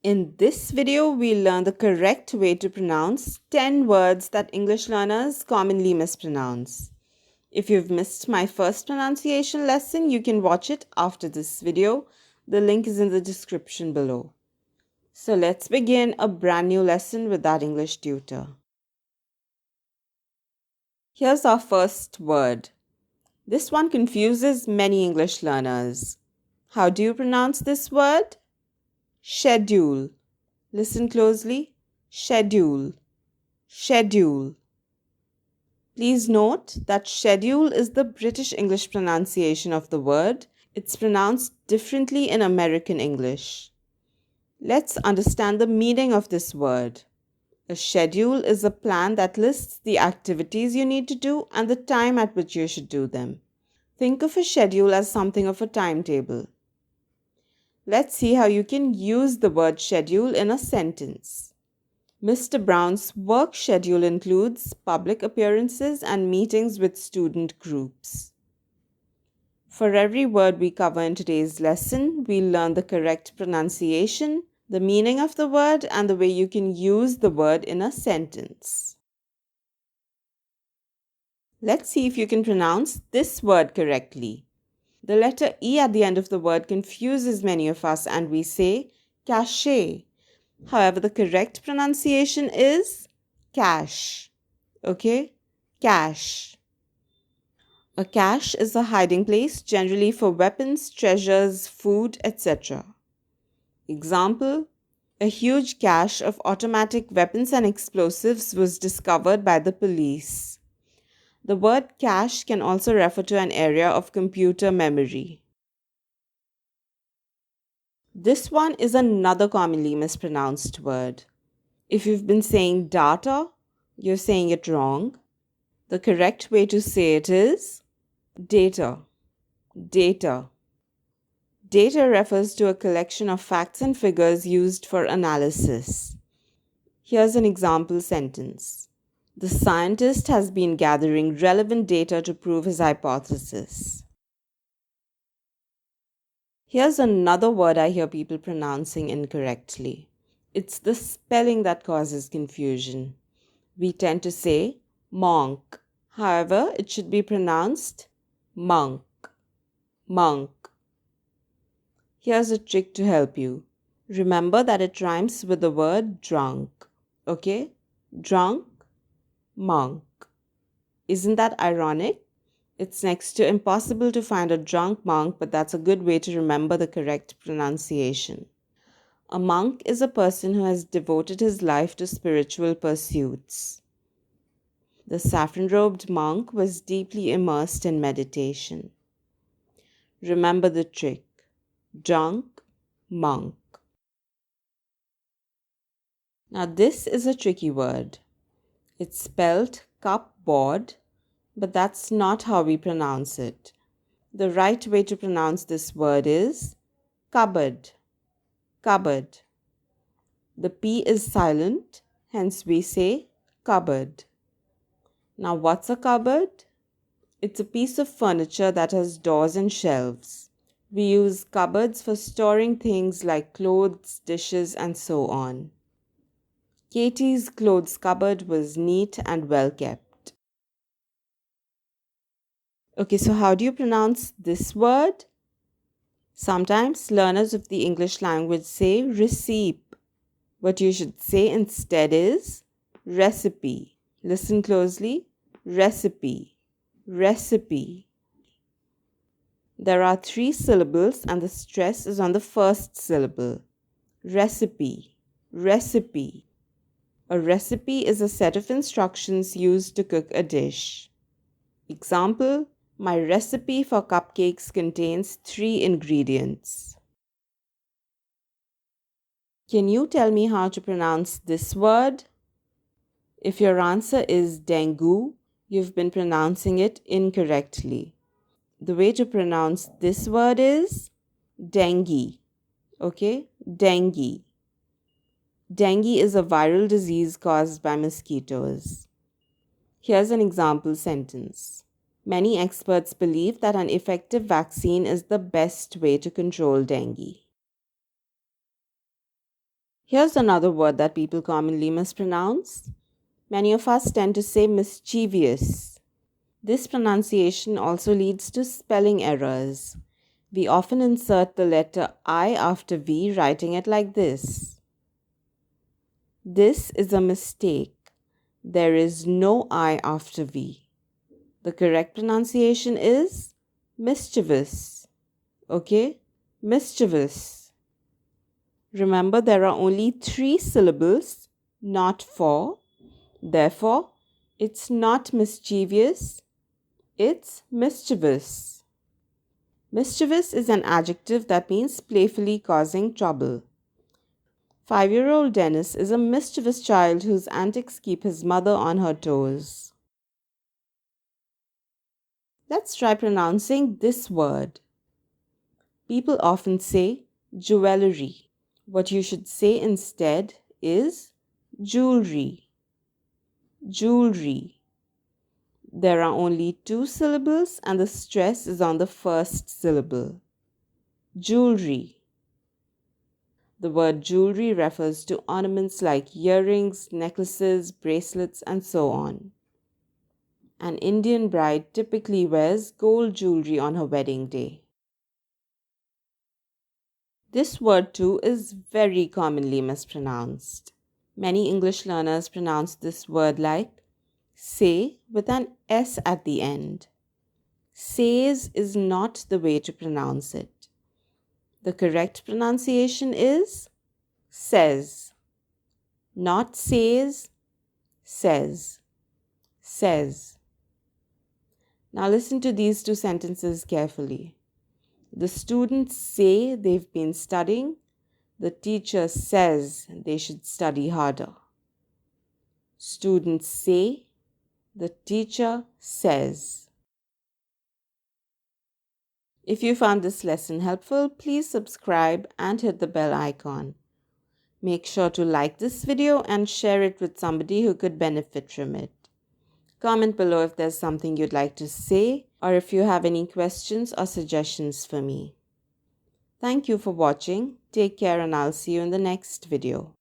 In this video, we'll learn the correct way to pronounce 10 words that English learners commonly mispronounce. If you've missed my first pronunciation lesson, you can watch it after this video. The link is in the description below. So let's begin a brand new lesson with that English tutor. Here's our first word. This one confuses many English learners. How do you pronounce this word? Schedule. Listen closely. Schedule. Schedule. Please note that schedule is the British English pronunciation of the word. It's pronounced differently in American English. Let's understand the meaning of this word. A schedule is a plan that lists the activities you need to do and the time at which you should do them. Think of a schedule as something of a timetable. Let's see how you can use the word schedule in a sentence. Mr. Brown's work schedule includes public appearances and meetings with student groups. For every word we cover in today's lesson, we'll learn the correct pronunciation, the meaning of the word, and the way you can use the word in a sentence. Let's see if you can pronounce this word correctly. The letter E at the end of the word confuses many of us and we say cache. However, the correct pronunciation is cache. Okay? Cache. A cache is a hiding place generally for weapons, treasures, food, etc. Example: a huge cache of automatic weapons and explosives was discovered by the police. The word cache can also refer to an area of computer memory. This one is another commonly mispronounced word. If you've been saying data, you're saying it wrong. The correct way to say it is data. Data. Data refers to a collection of facts and figures used for analysis. Here's an example sentence. The scientist has been gathering relevant data to prove his hypothesis. Here's another word I hear people pronouncing incorrectly. It's the spelling that causes confusion. We tend to say monk. However, it should be pronounced monk. Monk. Here's a trick to help you. Remember that it rhymes with the word drunk. Okay? Drunk, monk. Isn't that ironic? It's next to impossible to find a drunk monk, but that's a good way to remember the correct pronunciation. A monk is a person who has devoted his life to spiritual pursuits. The saffron-robed monk was deeply immersed in meditation. Remember the trick. Drunk, monk. Now this is a tricky word. It's spelled cupboard, but that's not how we pronounce it. The right way to pronounce this word is cupboard. Cupboard. The P is silent, hence we say cupboard. Now what's a cupboard? It's a piece of furniture that has doors and shelves. We use cupboards for storing things like clothes, dishes, and so on. Katie's clothes cupboard was neat and well kept. Okay, so how do you pronounce this word? Sometimes learners of the English language say receipt. What you should say instead is recipe. Listen closely. Recipe. Recipe. There are 3 syllables and the stress is on the first syllable. Recipe. Recipe. A recipe is a set of instructions used to cook a dish. Example: my recipe for cupcakes contains 3 ingredients. Can you tell me how to pronounce this word? If your answer is dengue, you've been pronouncing it incorrectly. The way to pronounce this word is dengue. Okay? Dengue. Dengue is a viral disease caused by mosquitoes. Here's an example sentence. Many experts believe that an effective vaccine is the best way to control dengue. Here's another word that people commonly mispronounce. Many of us tend to say mischievous. This pronunciation also leads to spelling errors. We often insert the letter I after V, writing it like this. This is a mistake. There is no I after V. The correct pronunciation is mischievous. Okay? Mischievous. Remember, there are only 3 syllables, not 4. Therefore, it's not mischievous, it's mischievous. Mischievous is an adjective that means playfully causing trouble. 5-year-old Dennis is a mischievous child whose antics keep his mother on her toes. Let's try pronouncing this word. People often say jewellery. What you should say instead is jewellery. Jewellery. There are only 2 syllables and the stress is on the first syllable. Jewellery. The word jewellery refers to ornaments like earrings, necklaces, bracelets, and so on. An Indian bride typically wears gold jewellery on her wedding day. This word too is very commonly mispronounced. Many English learners pronounce this word like say with an S at the end. Says is not the way to pronounce it. The correct pronunciation is says. Not says, says. Says. Now listen to these 2 sentences carefully. The students say they've been studying. The teacher says they should study harder. Students say. The teacher says. If you found this lesson helpful, please subscribe and hit the bell icon. Make sure to like this video and share it with somebody who could benefit from it. Comment below if there's something you'd like to say or if you have any questions or suggestions for me. Thank you for watching. Take care and I'll see you in the next video.